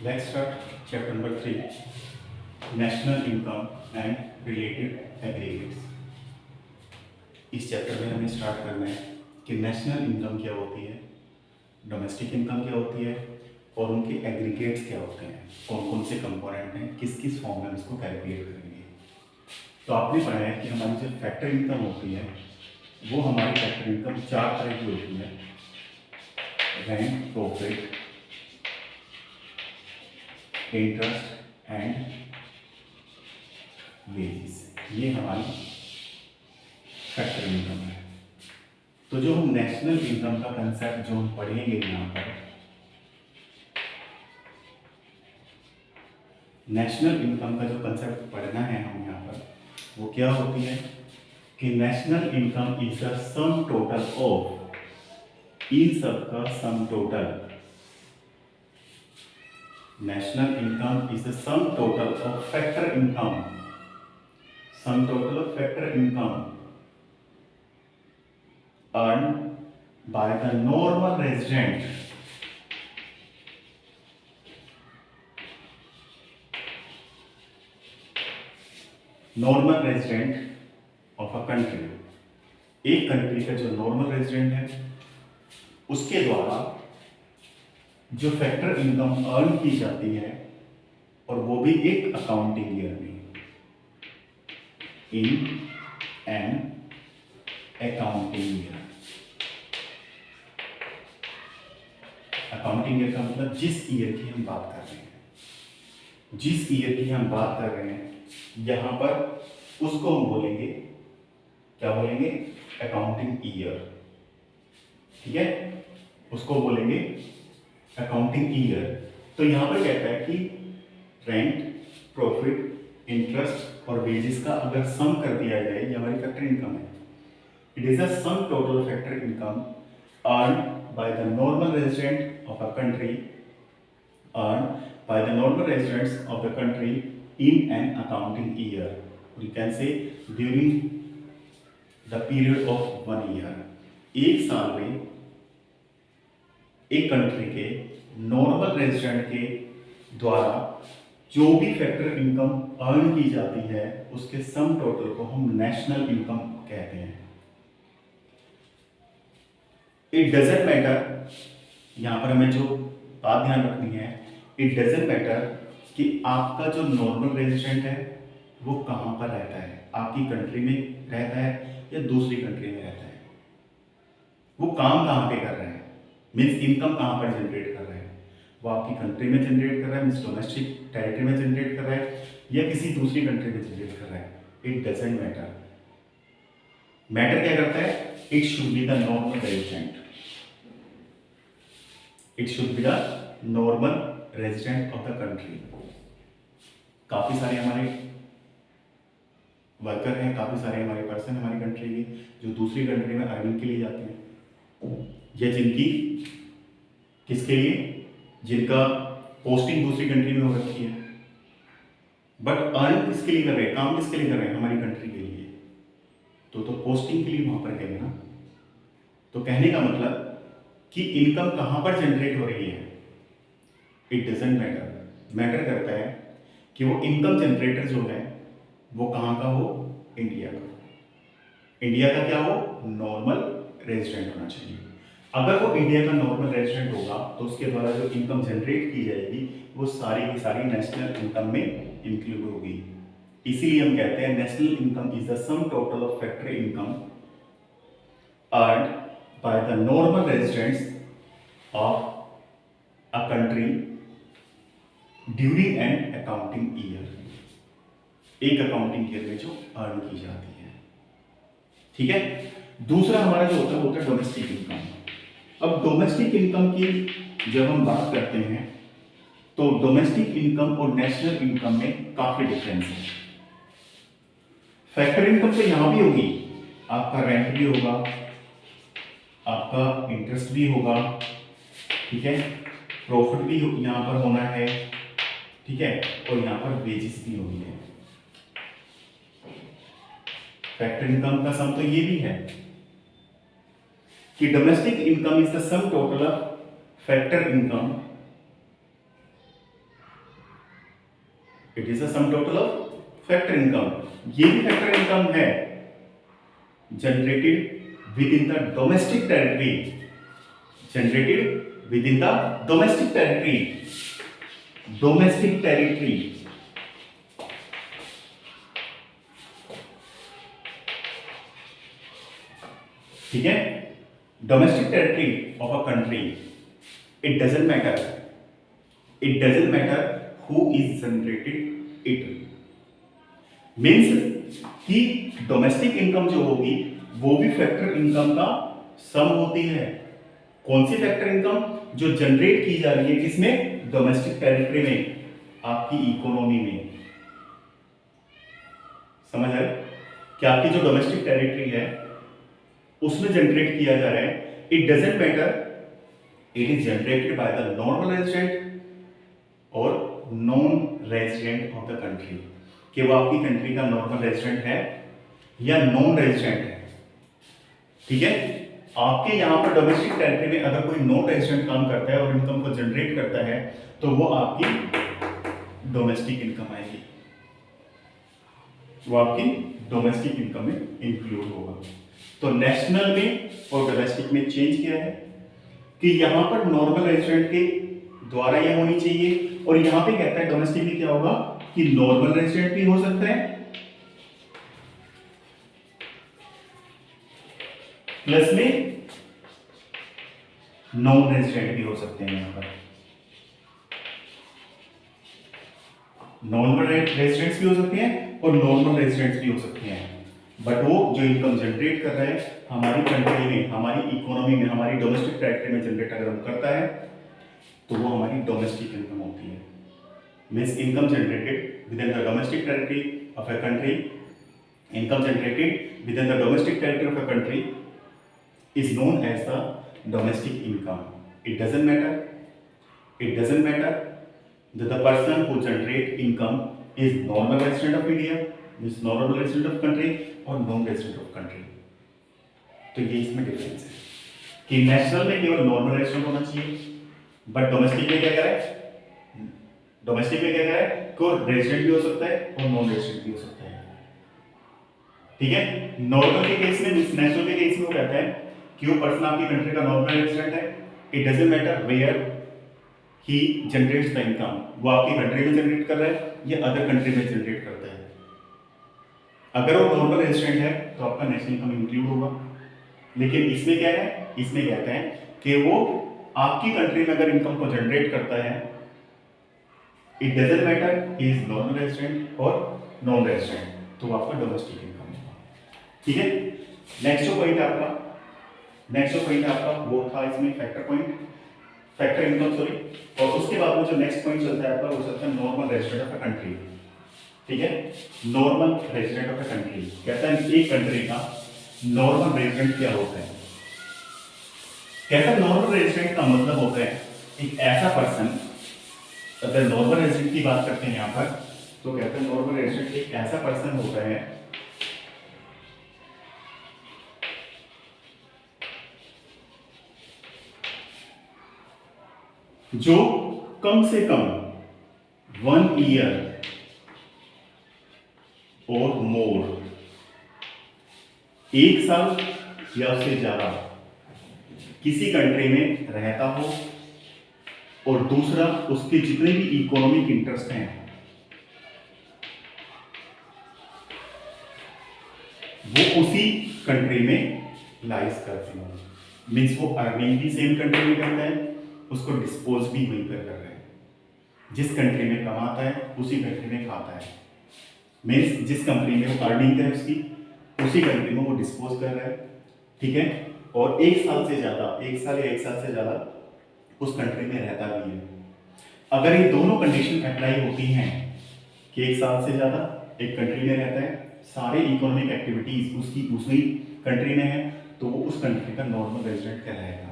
Let's start chapter number 3, National Income and Related Aggregates. इस chapter में हमें start करना है कि नेशनल इनकम क्या होती है, डोमेस्टिक इनकम क्या होती है और उनके एग्रीगेट्स क्या होते हैं, कौन कौन से कंपोनेंट हैं, किस किस फॉर्म में उसको कैलकुलेट करेंगे। तो आपने पढ़ा है कि हमारी जो फैक्टर इनकम होती है वो हमारी फैक्टर इनकम चार तरह की होती है: rent, profit, interest and wages. ये हमारी फैक्टर इनकम है। तो जो हम नेशनल इनकम का कंसेप्ट जो हम पढ़ेंगे यहाँ पर, नेशनल इनकम का जो कंसेप्ट पढ़ना है हम यहाँ पर, वो क्या होती है कि national income is the sum total of, इन सब का sum total, national income is the sum total of factor income, sum total of factor income earned by the normal resident of a country। एक country का जो normal resident है उसके द्वारा जो फैक्टर इनकम अर्न की जाती है, और वो भी एक अकाउंटिंग ईयर में, in an accounting year. Accounting year का मतलब जिस ईयर की हम बात कर रहे हैं, जिस ईयर की हम बात कर रहे हैं यहां पर उसको हम बोलेंगे, क्या बोलेंगे, अकाउंटिंग ईयर। ठीक है, उसको बोलेंगे अकाउंटिंग ईयर। तो यहां पर कहता है कि रेंट, प्रॉफिट, इंटरेस्ट और वेजेस का अगर सम कर दिया जाए, ये हमारी फैक्टर इनकम है। It is a sum total factor income earn by the normal resident of a country, earn by the normal residents of the country in an accounting year, you can say during the period of 1 year. एक साल में एक country के normal resident के द्वारा जो भी factor income earn की जाती है उसके सम टोटल को हम नेशनल इनकम कहते हैं। इट डजंट मैटर, यहां पर हमें जो बात ध्यान रखनी है, इट डजंट मैटर कि आपका जो नॉर्मल रेजिडेंट है वो कहां पर रहता है, आपकी कंट्री में रहता है या दूसरी कंट्री में रहता है, वो काम कहां पे कर रहा है, मीन्स इनकम कहां पर जनरेट कर रहा है, वो आपकी कंट्री में जनरेट कर रहा है, मीन्स डोमेस्टिक टेरिटरी में जनरेट कर रहा है या किसी दूसरी कंट्री में जनरेट कर रहा है, इट डजंट मैटर। मैटर क्या करता है, it should be the normal resident, it should be the normal resident of the country. काफी सारे हमारे वर्कर हैं, काफी सारे हमारे पर्सन हमारी कंट्री के जो दूसरी कंट्री में अर्निंग के लिए जाते हैं, या जिनकी किसके लिए, जिनका पोस्टिंग दूसरी कंट्री में हो रखी है, बट अर्न किसके लिए कर रहे हैं, काम किसके लिए कर रहे हैं, हमारी कंट्री के लिए। तो पोस्टिंग के लिए वहां पर गए ना। तो कहने का मतलब कि इनकम कहां पर जनरेट हो रही है, इट डजंट मैटर। मैटर करता है कि वो इनकम जनरेटर जो है वो कहां का हो, इंडिया का। इंडिया का क्या हो, नॉर्मल रेजिडेंट होना चाहिए। अगर वो इंडिया का नॉर्मल रेजिडेंट होगा तो उसके द्वारा जो इनकम जनरेट की जाएगी वो सारी की सारी नेशनल इनकम में इंक्लूड होगी। इसीलिए हम कहते हैं national income is the sum total of factor income earned bye the normal residents of a country during an accounting year, एक अकाउंटिंग ईयर में जो अर्न की जाती है। ठीक है, दूसरा हमारा जो होता है वो होता है डोमेस्टिक इनकम। अब डोमेस्टिक इनकम की जब हम बात करते हैं तो डोमेस्टिक इनकम और नेशनल इनकम में काफी डिफरेंस है। फैक्टर इनकम तो यहां भी होगी, आपका रेंट भी होगा, आपका इंटरेस्ट भी होगा, ठीक है, प्रॉफिट भी यहां पर होना है, ठीक है, और यहां पर वेजेस भी होनी है। फैक्टर इनकम का सम तो ये भी है कि domestic income is the sum total of factor income it is the sum total of factor income. ये भी फैक्टर इनकम है generated with in the domestic territory, generated with in the domestic territory, domestic territory. ठीक है, domestic territory of a country, it doesn't matter, it doesn't matter who is generated it, means कि domestic income जो होगी वो भी factor income का सम होती है। कौन सी फैक्टर इनकम? जो जनरेट की जा रही है किसमें? डोमेस्टिक टेरिटरी में, आपकी इकोनॉमी में। समझ आए कि आपकी जो डोमेस्टिक टेरिटरी है उसमें जनरेट किया जा रहा है, it doesn't matter it is generated by the normal resident और non resident of the country, कि वो आपकी कंट्री का नॉर्मल रेजिडेंट है या नॉन रेजिडेंट है। ठीक है, आपके यहां पर डोमेस्टिक टेरिटरी में अगर कोई नॉन रेजिडेंट काम करता है और इनकम को जनरेट करता है तो वो आपकी डोमेस्टिक इनकम आएगी, वो आपकी डोमेस्टिक इनकम में इंक्लूड होगा। तो नेशनल में और डोमेस्टिक में चेंज क्या है कि यहां पर नॉर्मल रेजिडेंट के द्वारा ये होनी चाहिए, और यहां पे कहता है डोमेस्टिक में क्या होगा कि नॉर्मल रेजिडेंट भी हो सकता है प्लस में नॉन रेजिडेंट भी हो सकते हैं। यहां पर नॉर्मल रेजिडेंट्स भी हो सकते हैं और नॉर्मल रेजिडेंट्स भी हो सकते हैं, बट वो जो इनकम जनरेट कर रहे हैं हमारी कंट्री में, हमारी इकोनॉमी में, हमारी डोमेस्टिक टेरिटरी में जनरेट अगर हम करता है तो वो हमारी डोमेस्टिक इनकम होती है। Means income generated with in the domestic territory of a country, income generated with in the domestic territory of a country is known as the domestic income. It doesn't matter that the person who generate income is normal resident of India, is normal resident of country or non-resident of country. तो ये इसमें difference है कि national में केवल normal resident होना चाहिए, but domestic में क्या करें, डोमेस्टिक में क्या करें को रेजिडेंट भी हो सकता है और नॉन रेजिडेंट भी हो सकता है। ठीक है, नॉर्मल के केस में, नेशनल के केस में वो कहता है कि वो पर्सन आपकी कंट्री का नॉर्मल रेजिडेंट है, it doesn't matter where he generates the income, वो आपकी कंट्री में जनरेट कर रहा है या अदर कंट्री में जनरेट करता है। अगर वो नॉर्मल रेजिडेंट है तो आपका नेशनल इनकम इंक्लूड होगा, लेकिन इसमें क्या है, इसमें कहते हैं कि वो आपकी कंट्री में अगर इनकम को जनरेट करता है, it doesn't matter he is normal resident और नॉन रेजिडेंट, तो आपका डोमेस्टिक इनकम होगा। ठीक है, नेक्स्ट जो पॉइंट आपका वो था इसमें factor point, factor income sorry, और उसके बाद में जो नेक्स्ट पॉइंट चलता है आपका वो चलता है normal resident of a country. ठीक है, normal resident of a country कहता है एक कंट्री का नॉर्मल रेजिडेंट क्या होता है। कहता है नॉर्मल रेजिडेंट का मतलब होता है एक ऐसा पर्सन, अगर नॉर्मल रेजिडेंट की बात करते हैं यहां पर तो कहते हैं नॉर्मल रेजिडेंट एक ऐसा पर्सन होता है जो कम से कम 1 ईयर और मोर, 1 साल या उससे ज्यादा किसी कंट्री में रहता हो, और दूसरा उसके जितने भी इकोनॉमिक इंटरेस्ट हैं वो उसी कंट्री में लाइज करते हो। मीन्स वो अर्निंग भी सेम कंट्री में करता है, उसको डिस्पोज भी वहीं पर कर रहे हैं, जिस कंट्री में कमाता है उसी कंट्री में खाता है। मीन्स जिस कंट्री में वो अर्निंग है उसकी, उसी कंट्री में वो डिस्पोज कर रहा है। ठीक है, और 1 साल से ज्यादा, 1 साल या 1 साल से ज्यादा उस कंट्री में रहता भी है। अगर ये दोनों कंडीशन अप्लाई होती हैं कि 1 साल से ज्यादा एक कंट्री में रहता है, सारे इकोनॉमिक एक्टिविटीज उसकी उसी कंट्री में है, तो वो उस कंट्री का नॉर्मल रेजिडेंट कहलाएगा।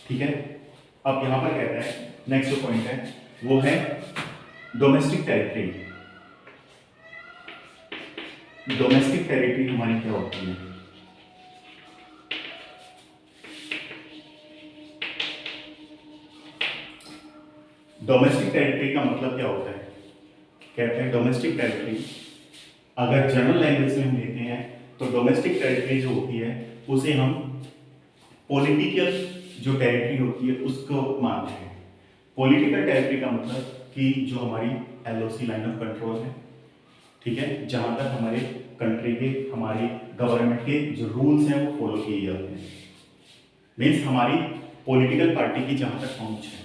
ठीक है, अब यहां पर कहता है नेक्स्ट जो पॉइंट है वो है डोमेस्टिक टेरिटरी। डोमेस्टिक टेरिटरी हमारी क्या होती है? डोमेस्टिक टेरिटरी का मतलब क्या होता है कहते हैं डोमेस्टिक टेरिटरी। अगर जनरल लैंग्वेज में हम लेते हैं तो डोमेस्टिक टेरिटरी जो होती है उसे हम पॉलिटिकल जो टेरिटरी होती है उसको मानते हैं। पॉलिटिकल टेरिटरी का मतलब कि जो हमारी एलओसी लाइन ऑफ कंट्रोल है, ठीक है, जहां तक हमारे कंट्री के हमारी गवर्नमेंट के जो रूल्स हैं वो फॉलो किए जाते हैं। मीन्स हमारी पॉलिटिकल पार्टी की जहां तक पहुंच है,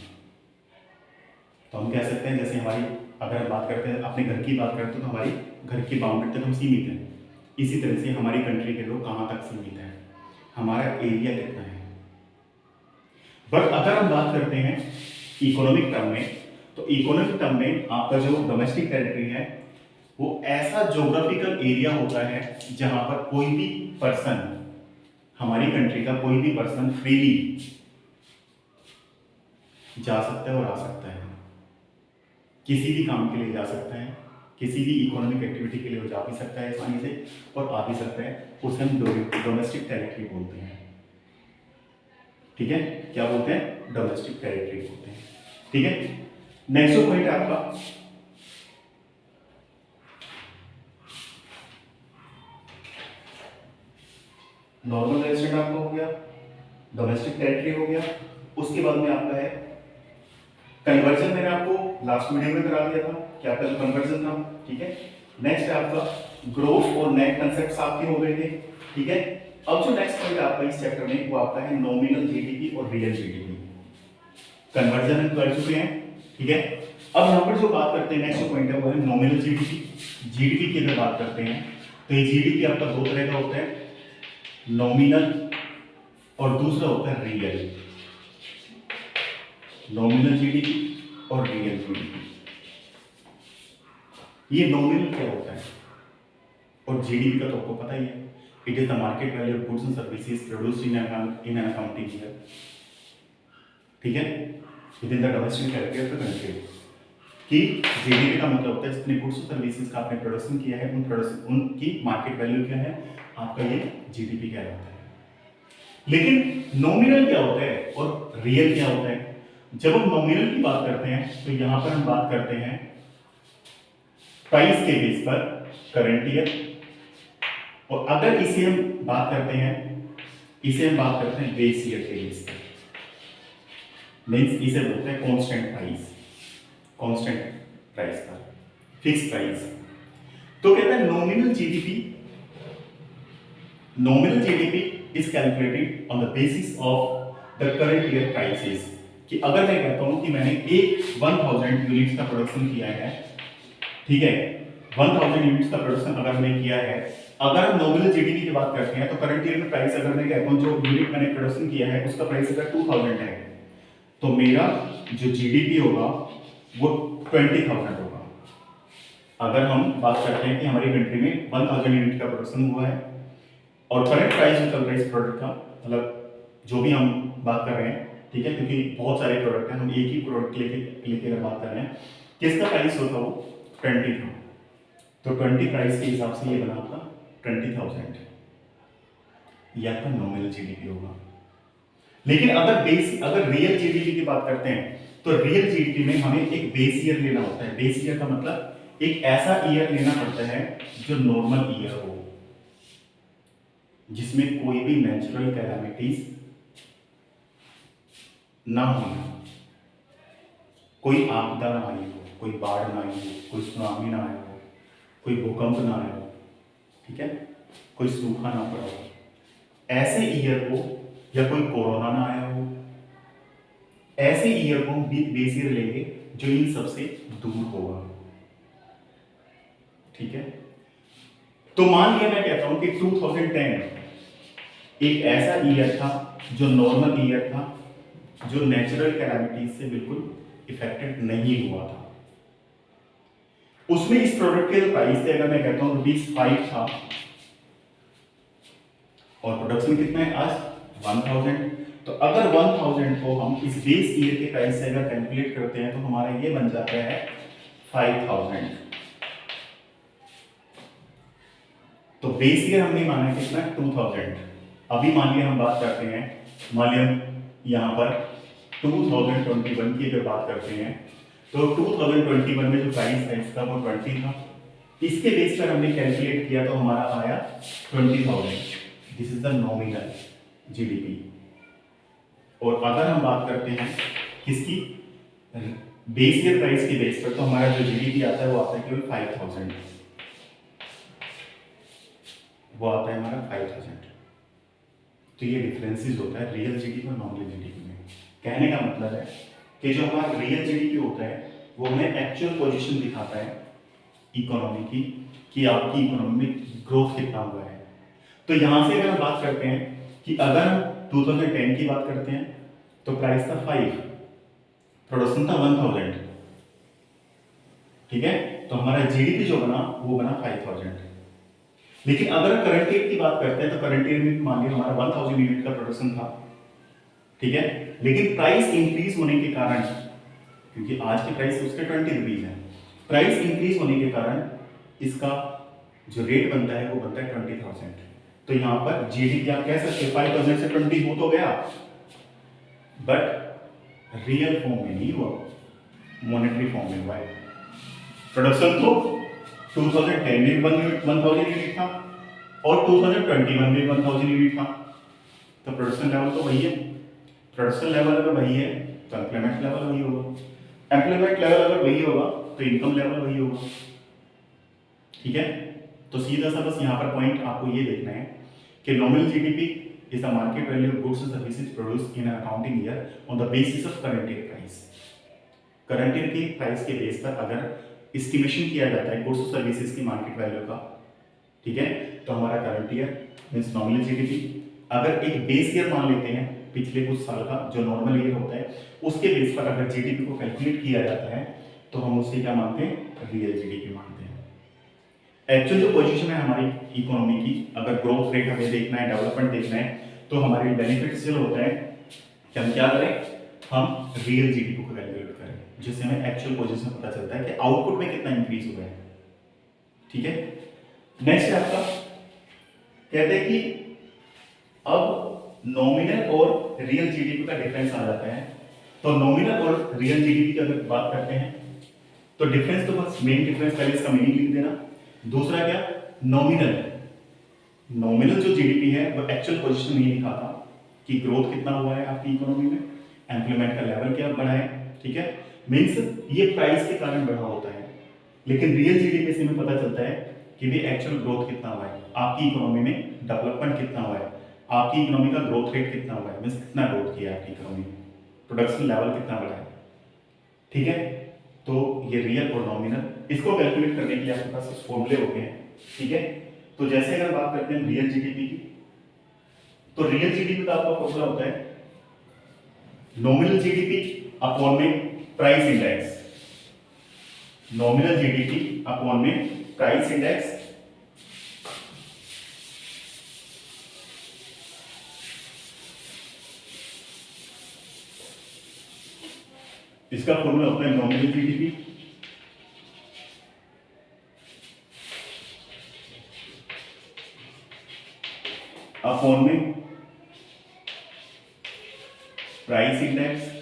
तो हम कह सकते हैं जैसे हमारी, अगर हम बात करते हैं अपने घर की बात करते हैं तो हमारी घर की बाउंड्री तक हम सीमित हैं। इसी तरह से हमारी कंट्री के लोग कहाँ तक सीमित हैं, हमारा एरिया कितना है। बट अगर हम बात करते हैं इकोनॉमिक टर्म में, तो इकोनॉमिक टर्म में आपका जो डोमेस्टिक टेरिटरी है वो ऐसा ज्योग्राफिकल एरिया होता है जहां पर कोई भी पर्सन, हमारी कंट्री का कोई भी पर्सन फ्रीली जा सकता है और आ सकता है, किसी भी काम के लिए जा सकता है, किसी भी इकोनॉमिक एक्टिविटी के लिए वो जा भी सकता है आसानी से और आ भी सकता है। उसे हम डोमेस्टिक टेरिटरी बोलते हैं। ठीक है, क्या बोलते हैं? डोमेस्टिक टेरिटरी बोलते हैं। ठीक है, नेक्स्ट पॉइंट है आपका नॉर्मल रेजिडेंट आपका हो गया, डोमेस्टिक टेरिटरी हो गया। उसके बाद में आपका है कन्वर्जन। मैंने आपको लास्ट वीडियो में करा दिया था, क्या कन्वर्जन था। ठीक है, नेक्स्ट है आपका ग्रोथ और नेट कंसेप्ट्स आपके हो गए थे। ठीक है, अब जो नेक्स्ट पॉइंट आपका इस चैप्टर में वो आपका है नॉमिनल जीडीपी और रियल जीडीपी। कन्वर्जन हम कर चुके हैं। ठीक है, अब यहां पर जो बात करते हैं नेक्स्ट पॉइंट है वो है नॉमिनल जीडीपी। जीडीपी की अगर बात करते हैं तो ये जीडीपी आपका दो तरह का होता है, नॉमिनल और दूसरा होता है रियल। नॉमिनल जीडीपी और रियल जीडीपी। ये नॉमिनल क्या होता है और जीडीपी का तो आपको पता ही है, it is the market value of goods and services produced in an accounting year. ठीक है, with in the domestic territory of the country. कि जीडीपी का मतलब होता है जितने गुड्स और सर्विसेज का आपने प्रोडक्शन किया है उनकी मार्केट वैल्यू क्या है, आपका ये जीडीपी कहलाता है। लेकिन नॉमिनल क्या होता है और रियल क्या होता है? जब हम नॉमिनल की बात करते हैं तो यहां पर हम बात करते हैं प्राइस के बेस पर करंट ईयर, और अगर इसे हम बात करते हैं बेस ईयर के बेस पर, मींस इसे बोलते हैं कांस्टेंट प्राइस पर, फिक्स प्राइस। तो कहता है nominal GDP is calculated on the basis of the current year prices. कि अगर मैं कहता हूं कि मैंने 1000 यूनिट्स का प्रोडक्शन किया है, ठीक है, 1000 यूनिट्स का प्रोडक्शन अगर मैंने किया है, अगर हम नॉमिनल जीडीपी की बात करते हैं तो करंट ईयर में प्राइस अगर मैं कहता हूं जो यूनिट मैंने प्रोडक्शन किया है उसका प्राइस अगर 2000 है, तो मेरा जो जीडीपी होगा वो 20,000 होगा। अगर हम बात करते हैं कि हमारी कंट्री में 1000 यूनिट का प्रोडक्शन हुआ है और करंट प्राइस जो चल रहा है इस प्रोडक्ट का, मतलब जो भी हम बात कर रहे हैं, ठीक है, क्योंकि बहुत सारे प्रोडक्ट हैं, हम एक ही प्रोडक्ट लेके अगर बात कर रहे हैं, किसका प्राइस होता वो 20 था, तो 20 प्राइस के हिसाब से ये बना आपका 20,000, ये आपका नॉमिनल जीडीपी होगा। लेकिन अगर रियल जीडीपी की बात करते हैं तो रियल जीडीपी में हमें एक बेस ईयर लेना होता है। बेस ईयर का मतलब एक ऐसा ईयर लेना पड़ता है जो नॉर्मल ईयर हो, जिसमें कोई भी नेचुरल कैलामिटीज ना हो, कोई आपदा ना आई हो, कोई बाढ़ ना आई हो, कोई सुनामी ना आया हो, कोई भूकंप ना आया हो, ठीक है, कोई सूखा ना पड़ा हो, ऐसे ईयर को, या कोई कोरोना ना आया हो, ऐसे ईयर को बेस ईयर लेंगे जो इन सबसे दूर होगा। ठीक है, तो मान लिया मैं कहता हूं कि 2010 एक ऐसा ईयर था जो नॉर्मल ईयर था, जो नेचुरल कैलामिटीज से बिल्कुल इफेक्टेड नहीं हुआ था। उसमें इस प्रोडक्ट के प्राइस थे, अगर मैं कहता हूं ₹5 था और प्रोडक्शन कितना है आज 1000, तो अगर 1000 को हम इस बेस ईयर के प्राइस से अगर कैलकुलेट करते हैं तो हमारा ये बन जाता है 5000। तो बेस ईयर हमने माना कितना 2000। अभी मान लिया हम बात करते हैं, मान लिया यहां पर 2021 की अगर बात करते हैं तो 2021 में जो प्राइस है इसका वो 20 था, इसके बेस पर हमने कैलकुलेट किया तो हमारा आया 20,000। This is the nominal GDP. और अगर हम बात करते हैं किसकी, बेस ईयर प्राइस के बेस पर, तो हमारा जो जीडीपी आता है वो आता है केवल 5,000, वो आता है हमारा 5,000। तो ये डिफरेंसेस होता है रियल जीडीपी और नॉमिनल जीडीपी में। कहने का मतलब है कि जो हमारा रियल जीडीपी होता है वो हमें एक्चुअल पोजीशन दिखाता है इकोनॉमी की, कि आपकी इकोनॉमी में ग्रोथ कितना हुआ है। तो यहां से अगर हम बात करते हैं कि अगर हम 2010 की बात करते हैं तो प्राइस था 5, प्रोडक्शन था 1,000, ठीक है, तो हमारा जीडीपी जो बना वो बना 5,000। लेकिन अगर करंट ईयर की बात करते हैं तो करंट ईयर में मान लीजिए हमारा 1,000 यूनिट का प्रोडक्शन था, ठीक है, लेकिन प्राइस इंक्रीज होने के कारण, क्योंकि आज की प्राइस उसके 20 रुपीज है, प्राइस इंक्रीज होने के कारण इसका जो रेट बनता है वो बनता है 20,000। तो यहां पर जीडीपी आप कह सकते हैं 5,000 से 20 हो तो गया, बट रियल फॉर्म में नहीं हुआ, मॉनेटरी फॉर्म में हुआ है। प्रोडक्शन तो 2010 में 1,000 यूनिट था और 2021 में 1,000 यूनिट था, तो प्रोडक्शन लेवल तो वही है। प्रोडक्शन लेवल अगर वही है तो एम्प्लॉयमेंट लेवल वही होगा, एम्प्लॉयमेंट लेवल अगर वही होगा तो इनकम लेवल वही होगा, ठीक है। तो सीधा सा बस यहाँ पर पॉइंट आपको ये देखना है कि nominal GDP is the market value of goods and services produced in an accounting year on the basis of current year price. Current year की प्राइस के बेस पर अगर एस्टिमेशन किया जाता है गुड्स और सर्विसेज की मार्केट वैल्यू का, ठीक है, तो हमारा current year means nominal GDP. अगर एक बेस ईयर मान लेते हैं पिछले कुछ साल का जो नॉर्मल ईयर होता है, उसके बेस पर अगर जीडीपी को कैलकुलेट किया जाता है तो हम उसे क्या मानते हैं, रियल जीडीपी मानते हैं। एक्चुअल जो पोजीशन है हमारी इकोनॉमी की, अगर ग्रोथ रेट हमें देखना है, डेवलपमेंट देखना है, तो हमारे बेनिफिट से होता है कि हम क्या करें, हम रियल जीडीपी को कैलकुलेट करें, जिससे हमें एक्चुअल पोजीशन पता चलता है कि आउटपुट में कितना इंक्रीज हुआ है, ठीक है। नेक्स्ट है आपका, कहते हैं कि अब नॉमिनल और रियल जीडीपी का डिफरेंस आ जाता है। तो नॉमिनल और रियल जीडीपी की अगर बात करते हैं तो डिफरेंस, तो बस मेन डिफरेंस पहले इसका मीनिंग लिख देना। दूसरा क्या, नॉमिनल, नॉमिनल जो जीडीपी है वो एक्चुअल पोजीशन नहीं दिखाता कि ग्रोथ कितना हुआ है आपकी इकोनॉमी में, एम्प्लॉयमेंट का लेवल क्या बढ़ा है, ठीक है, मींस ये प्राइस के कारण बढ़ा होता है। लेकिन रियल जीडीपी से हमें पता चलता है कि भी एक्चुअल ग्रोथ कितना हुआ है, आपकी इकोनॉमी में डेवलपमेंट कितना हुआ है, आपकी इकोनॉमी का ग्रोथ रेट कितना हुआ है, मींस कितना ग्रोथ किया है आपकी इकोनॉमी, प्रोडक्शन लेवल कितना बढ़ा है, ठीक है। तो ये रियल और नॉमिनल, इसको कैलकुलेट करने के लिए आपके पास फॉर्मूले होते हैं, ठीक है। तो जैसे अगर बात करते हैं रियल जीडीपी की, तो रियल जीडीपी का आपका फॉर्मूला होता है नॉमिनल जीडीपी अपॉन में price index, nominal GDP upon में प्राइस इंडेक्स इसका फॉर्मूला होता है नॉमिनल जीडीपी अपॉन में प्राइस इंडेक्स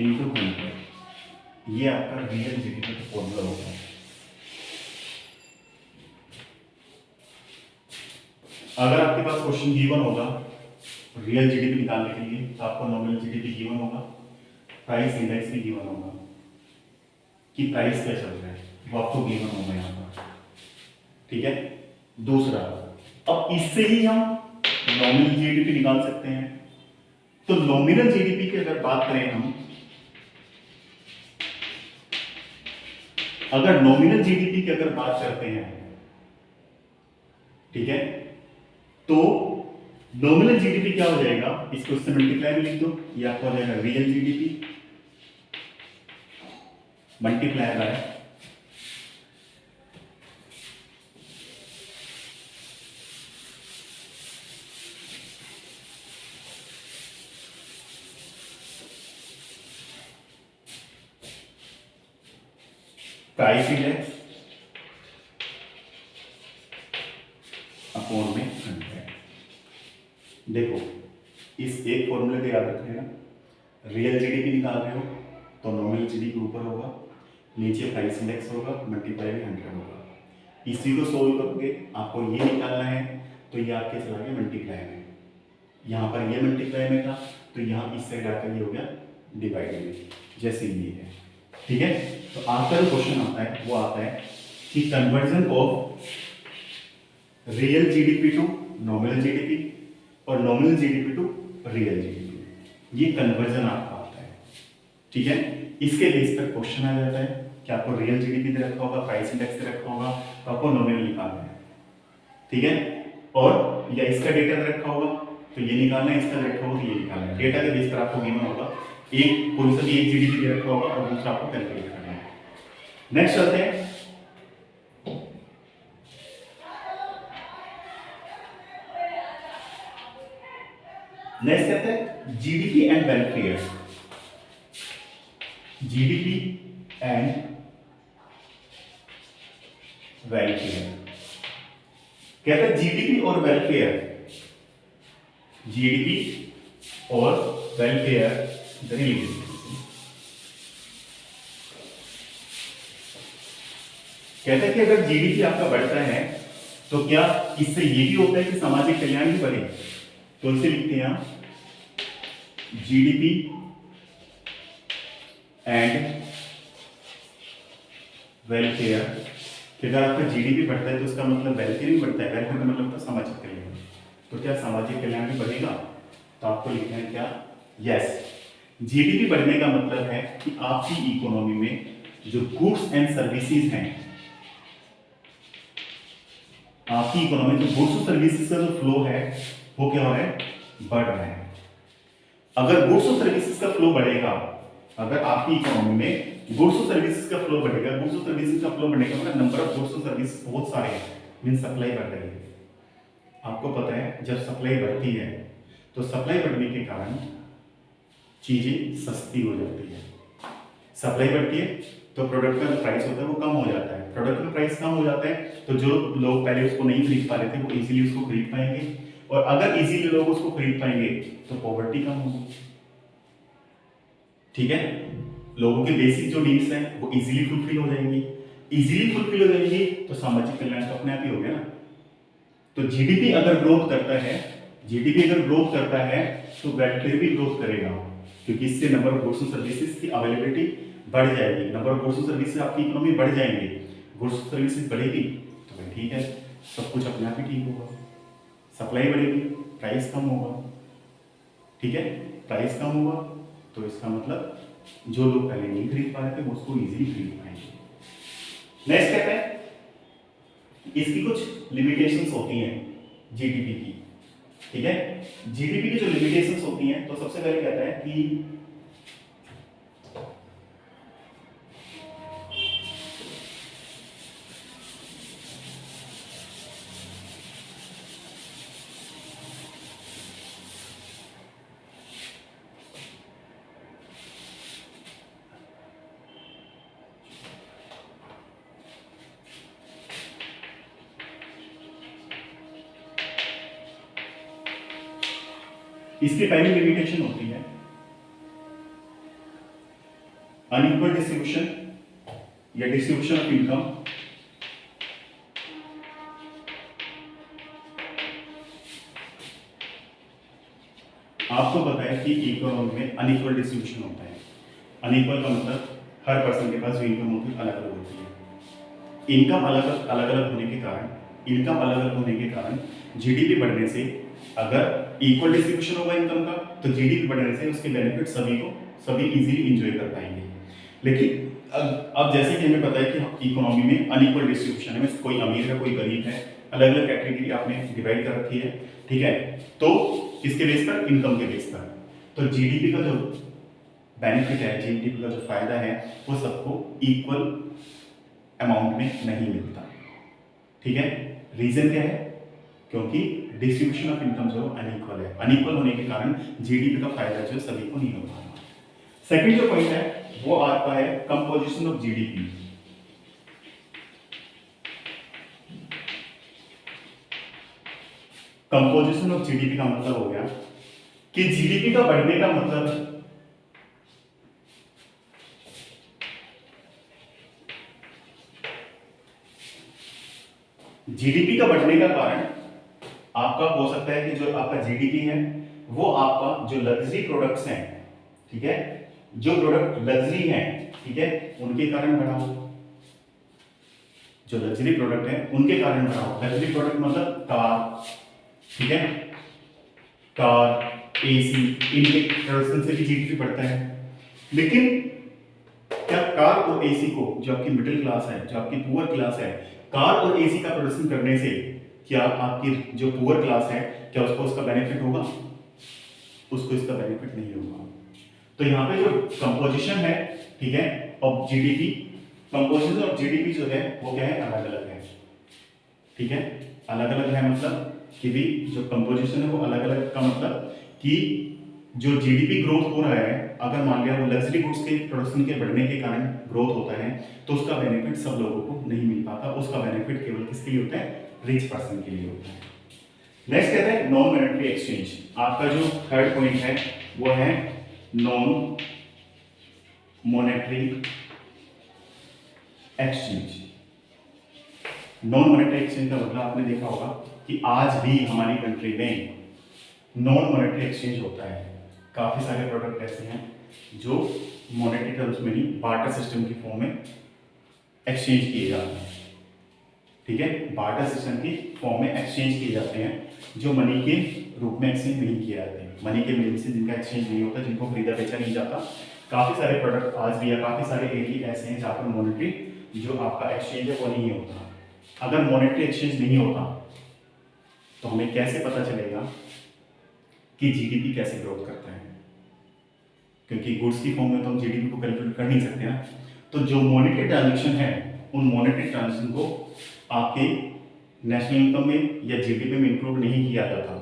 इनटू 100, ये आपका रियल जीडीपी का फॉर्मूला होता है। अगर आपके पास क्वेश्चन गिवन होगा रियल जीडीपी निकालने के लिए तो आपको नॉमिनल जीडीपी गिवन होगा, प्राइस इंडेक्स भी गिवन होगा कि प्राइस क्या चल रहा है, वो आपको गिवन होगा यहाँ पर, ठीक है। दूसरा, अब इससे ही हम नॉमिनल जीडीपी निकाल सकते हैं। तो नॉमिनल जीडीपी की अगर बात करें हम, अगर नॉमिनल जीडीपी की अगर बात करते हैं, ठीक है, तो नॉमिनल जीडीपी क्या हो जाएगा, इसको इससे मल्टीप्लाई में लिख दो, ये आपका हो जाएगा real GDP multiply by price index upon में 100। देखो इस एक फॉर्मूले को याद रखिएगा, रियल जीडीपी निकाल रहे हो तो नॉमिनल जीडीपी ऊपर होगा, नीचे प्राइस इंडेक्स होगा, मल्टीप्लाई में 100 होगा। इसी को सोल्व करोगे, आपको ये निकालना है तो ये आपके चला गया मल्टीप्लाई में, यहाँ पर ये मल्टीप्लाई में था तो यहाँ इस साइड आकर ये हो गया डिवाइड में, जैसे ये है। ठीक है, तो आपका जो क्वेश्चन आता है वो आता है कि conversion of real GDP to nominal GDP और nominal GDP to real GDP, ये कन्वर्जन आपका आता है। ठीक है, इसके बेस पर क्वेश्चन आ जाता है कि आपको रियल जीडीपी दे रखा होगा, प्राइस इंडेक्स दे रखा होगा, तो आपको नॉमिनल निकालना है। ठीक है, और या इसका डेटा दे रखा होगा तो ये निकालना है, इसका रखा होगा तो ये निकालना है। डेटा के बेस पर आपको गिवन होगा, एक कोई सा भी एक जीडीपी दे रखा होगा और दूसरा आपको कैलकुलेट करना है। नेक्स्ट चलते हैं, नेक्स्ट कहते हैं GDP and welfare. GDP and welfare कहते हैं जीडीपी और वेलफेयर, जीडीपी और वेलफेयर द रिलेशन। कहते हैं कि अगर जीडीपी आपका बढ़ता है तो क्या इससे ये भी होता है कि सामाजिक कल्याण भी बढ़े, तो इसे लिखते हैं हम जीडीपी एंड वेलफेयर। कि अगर आपका जीडीपी बढ़ता है तो इसका मतलब वेलफेयर भी बढ़ता है, वेलफेयर का मतलब होता है सामाजिक कल्याण। तो क्या सामाजिक कल्याण भी बढ़ेगा, तो आपको लिखना है क्या, यस। जीडीपी बढ़ने का मतलब है कि आपकी इकोनॉमी में जो गुड्स एंड सर्विसेज हैं, आपकी इकोनॉमी में जो गुड्स और सर्विसेज का जो फ्लो है वो क्या हो रहा है, बढ़ रहा है। अगर गुड्स और सर्विसेज का फ्लो बढ़ेगा, अगर आपकी इकोनॉमी में गुड्स और सर्विसेज का फ्लो बढ़ेगा, गुड्स और सर्विसेज का फ्लो बढ़ने का मतलब नंबर ऑफ गुड्स और सर्विसेज बहुत सारे हैं, मीन सप्लाई बढ़ रही है। आपको पता है जब सप्लाई बढ़ती है तो सप्लाई बढ़ने के कारण चीजें सस्ती हो जाती है। सप्लाई बढ़ती है तो प्रोडक्ट का प्राइस होता है वो कम हो जाता है, प्रोडक्ट का प्राइस कम हो जाता है तो जो लोग पहले उसको नहीं खरीद पा रहे थे वो इजीली उसको खरीद पाएंगे, और अगर इजीली लोग उसको खरीद पाएंगे तो पॉवर्टी कम होगी। ठीक है, लोगों के बेसिक जो नीड्स हैं वो इजीली फुलफिल हो जाएंगी, इजीली फुलफिल हो जाएंगी तो सामाजिक कल्याण तो अपने आप ही हो गया ना। तो जीडीपी अगर ग्रोथ करता है, जीडीपी अगर ग्रोथ करता है तो वेलफेयर भी ग्रोथ करेगा, क्योंकि इससे number of goods and services की अवेलेबिलिटी बढ़ जाएगी, number of goods and services आपकी इकोनॉमी बढ़ जाएंगे, गुड्स सर्विसेज बढ़ेगी तो भाई ठीक है, सब कुछ अपने आप ही ठीक होगा। सप्लाई बढ़ेगी, प्राइस कम होगा। ठीक है, प्राइस कम होगा तो इसका मतलब जो लोग पहले नहीं खरीद पा रहे थे वो उसको इजीली खरीद पाएंगे। नेक्स्ट कहते हैं इसकी कुछ लिमिटेशंस होती हैं जीडीपी की। ठीक है, जीडीपी की जो लिमिटेशंस होती हैं तो सबसे पहले कहता है कि इसकी पहली लिमिटेशन होती है अनइक्वल डिस्ट्रीब्यूशन या डिस्ट्रीब्यूशन ऑफ इनकम। आपको पता है कि इकोनॉमी में अनइक्वल डिस्ट्रीब्यूशन होता है। अनइक्वल का मतलब हर पर्सन के पास जो इनकम होती है अलग अलग होती है। इनकम अलग अलग होने के कारण, इनकम अलग अलग होने के कारण जीडीपी बढ़ने से, अगर इक्वल डिस्ट्रीब्यूशन होगा इनकम का तो जीडीपी बढ़ने से उसके बेनिफिट सभी इजीली एंजॉय कर पाएंगे। लेकिन अब जैसे कि हमें पता है कि इकोनॉमी में अनइक्वल डिस्ट्रीब्यूशन है, कोई अमीर है कोई गरीब है, अलग अलग कैटेगरी आपने डिवाइड कर रखी है। ठीक है, तो किसके बेस पर, इनकम के बेस पर। तो जीडीपी का जो बेनिफिट है, जीडीपी का जो फायदा है वो सबको इक्वल अमाउंट में नहीं मिलता। ठीक है, रीजन क्या है, क्योंकि डिस्ट्रीब्यूशन ऑफ इनकम जो अनइक्वल है, अनइक्वल होने के कारण जीडीपी का फायदा जो सभी को नहीं हो पा रहा। सेकंड जो पॉइंट है वो आता है composition of GDP. Composition of GDP का मतलब हो गया कि जीडीपी का बढ़ने का मतलब जीडीपी का बढ़ने का कारण आपका हो सकता है कि जो आपका जीडीपी है वो आपका जो लग्जरी प्रोडक्ट्स हैं, ठीक है, जो प्रोडक्ट लग्जरी हैं, ठीक है, उनके कारण बढ़ा हो। जो लग्जरी प्रोडक्ट है उनके कारण बढ़ा हो। लग्जरी प्रोडक्ट मतलब कार, ठीक है, कार, एसी, इनके प्रोडक्शन से भी जीडीपी बढ़ता है। लेकिन क्या कार और एसी को, जो आपकी मिडिल क्लास है, जो आपकी पुअर क्लास है, कार और एसी का प्रोडक्शन करने से क्या आपकी जो पुअर क्लास है क्या उसको उसका बेनिफिट होगा? उसको इसका बेनिफिट नहीं होगा। तो यहाँ पे जो कंपोजिशन है, ठीक है, of GDP, composition of GDP जो है वो क्या है, अलग अलग है, ठीक है, अलग अलग है। मतलब कि भी जो कंपोजिशन है वो अलग अलग का मतलब कि जो जीडीपी ग्रोथ हो रहा है, अगर मान लिया वो लग्जरी गुड्स के प्रोडक्शन के बढ़ने के कारण ग्रोथ होता है तो उसका बेनिफिट सब लोगों को नहीं मिल पाता। उसका बेनिफिट केवल किसके लिए होता है? रिच पर्सन के लिए होता है। नेक्स्ट कहते हैं नॉन मॉनेटरी एक्सचेंज। आपका जो थर्ड पॉइंट है वो है non monetary exchange. Non monetary exchange का मतलब आपने देखा होगा कि आज भी हमारी कंट्री में नॉन मॉनेटरी एक्सचेंज होता है। काफी सारे प्रोडक्ट ऐसे हैं जो मॉनेटरी टर्म्स में नहीं, बार्टर सिस्टम की फॉर्म में एक्सचेंज किए जाते हैं, ठीक है, बार्टर सिस्टम की फॉर्म में एक्सचेंज किए जाते हैं, जो मनी के रूप में एक्सचेंज नहीं किए जाते हैं। मनी के मीन से जिनका एक्सचेंज नहीं होता, जिनको खरीदा बेचा नहीं जाता। काफी सारे प्रोडक्ट आज भी या काफी सारे एरिया ऐसे हैं जहाँ पर मॉनेटरी जो आपका एक्सचेंज है वो नहीं होता। अगर मॉनेटरी एक्सचेंज नहीं होता तो हमें कैसे पता चलेगा कि जीडीपी कैसे ग्रोथ करता है? क्योंकि गुड्स की फॉर्म में तो हम जीडीपी को कैलकुलेट कर नहीं सकते ना। तो जो मॉनेटरी ट्रांजैक्शन है उन मॉनेटरी ट्रांजैक्शन को आपके नेशनल इनकम में या जीडीपी में इंक्लूड नहीं किया जाता।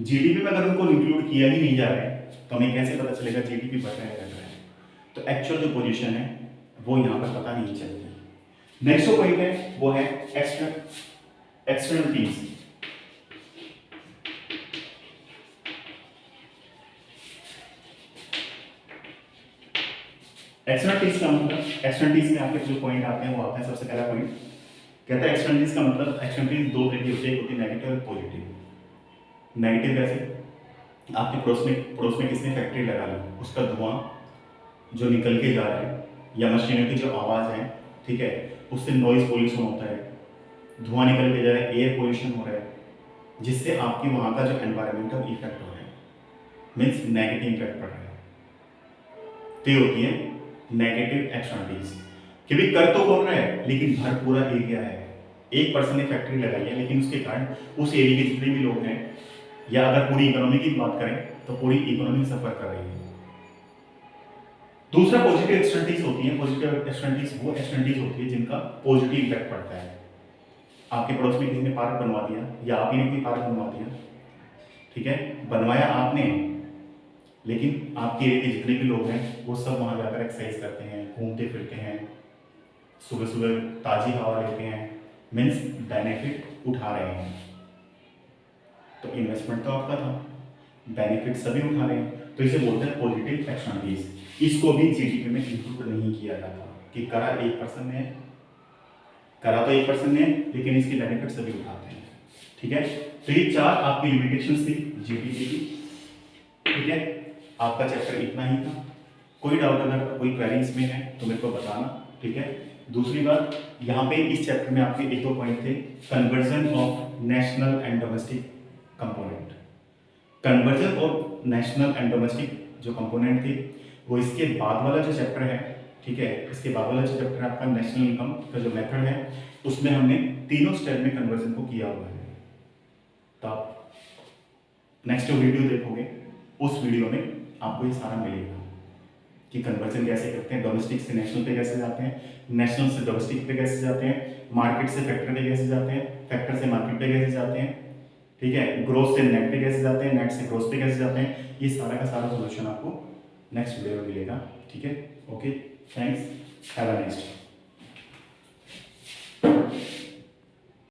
जीडीपी में अगर उनको इंक्लूड किया ही नहीं जा रहा है तो हमें कैसे पता चलेगा जीडीपी बढ़ रहा है घट रहा है? तो एक्चुअल जो पोजीशन है वो यहाँ पर पता नहीं चलती। नेक्स्ट जो पॉइंट है वो है एक्सटर्नलिटीज। एक्सटर्नलिटीज का मतलब, एक्सटर्नलिटीज में आपके जो पॉइंट आते हैं वो आते हैं। सबसे पहला पॉइंट कहता है एक्सटर्नलिटीज का मतलब, एक्सटर्नलिटीज दो तरह की होती है, एक होती है नेगेटिव और पॉजिटिव। नेगेटिव कैसे? आपके पड़ोस में किसने फैक्ट्री लगा ली, उसका धुआं जो निकल के जा रहा है या मशीनों की जो आवाज़ है, ठीक है, उससे नॉइज पोल्यूशन होता है, धुआं निकल के जा रहा है, एयर पोल्यूशन हो रहा है, जिससे आपकी वहाँ का जो एनवायरमेंटल इफेक्ट हो रहा है, मीन्स नेगेटिव इफेक्ट पड़ रहा है। तो ये होती है नेगेटिव एक्सटर्नलिटीज। कि भी कर तो कौन रहा है लेकिन भर पूरा एरिया है, एक पर्सन ने फैक्ट्री लगाई है लेकिन उसके कारण उस एरिया के जितने भी लोग हैं, या अगर पूरी इकोनॉमी की बात करें तो पूरी इकोनॉमी सफर कर रही है। दूसरा पॉजिटिव एक्सटर्नलिटीज होती है। पॉजिटिव एक्सटर्नलिटीज वो एक्सटर्नलिटीज होती है जिनका पॉजिटिव इफेक्ट पड़ता है। आपके पड़ोस में किसी ने पार्क बनवा दिया या आप ही ने कोई पार्क बनवा दिया, ठीक है, बनवाया आपने, लेकिन आपके एरिया के जितने भी लोग हैं वो सब वहाँ जाकर एक्सरसाइज करते हैं, घूमते फिरते हैं, सुबह सुबह ताज़ी हवा लेते हैं, मीन्स बेनिफिट उठा रहे हैं। तो इन्वेस्टमेंट तो आपका था, बेनिफिट सभी उठा रहे हैं, तो इसे बोलते हैं पॉजिटिव एक्सटर्नलिटीज। इसको भी जीडीपी में इंक्लूड नहीं किया जाता कि करा एक पर्सन ने, करा तो एक पर्सन ने, लेकिन इसके बेनिफिट सभी उठाते हैं, ठीक है। तो ये चार आपकी लिमिटेशंस थी जीडीपी की, ठीक है। आपका चैप्टर इतना ही था। कोई डाउट अगर कोई क्वेरी इसमें है तो मेरे को बताना, ठीक है। दूसरी बात, यहाँ पे इस चैप्टर में आपके एक दो पॉइंट थे, conversion of national and domestic component. Conversion of national and domestic जो कंपोनेंट थी वो इसके बाद वाला जो चैप्टर है, ठीक है, इसके बाद वाला जो चैप्टर है आपका नेशनल इनकम का जो मेथड है, उसमें हमने तीनों स्टेप में कन्वर्जन को किया हुआ है। तो आप नेक्स्ट वीडियो देखोगे, उस वीडियो में आपको ये सारा मिलेगा कि कन्वर्जन कैसे करते हैं, डोमेस्टिक से नेशनल पे कैसे जाते हैं, नेशनल से डोमेस्टिक पे कैसे जाते हैं, मार्केट से फैक्टर पे कैसे जाते हैं, फैक्टर से मार्केट पे कैसे जाते हैं, ठीक है, ग्रोथ से नेट पे कैसे जाते हैं, नेट से ग्रोथ पे कैसे जाते हैं। ये सारा का सारा सोल्यूशन आपको नेक्स्ट वीडियो में मिलेगा, ठीक है। Okay, thanks, have a nice day.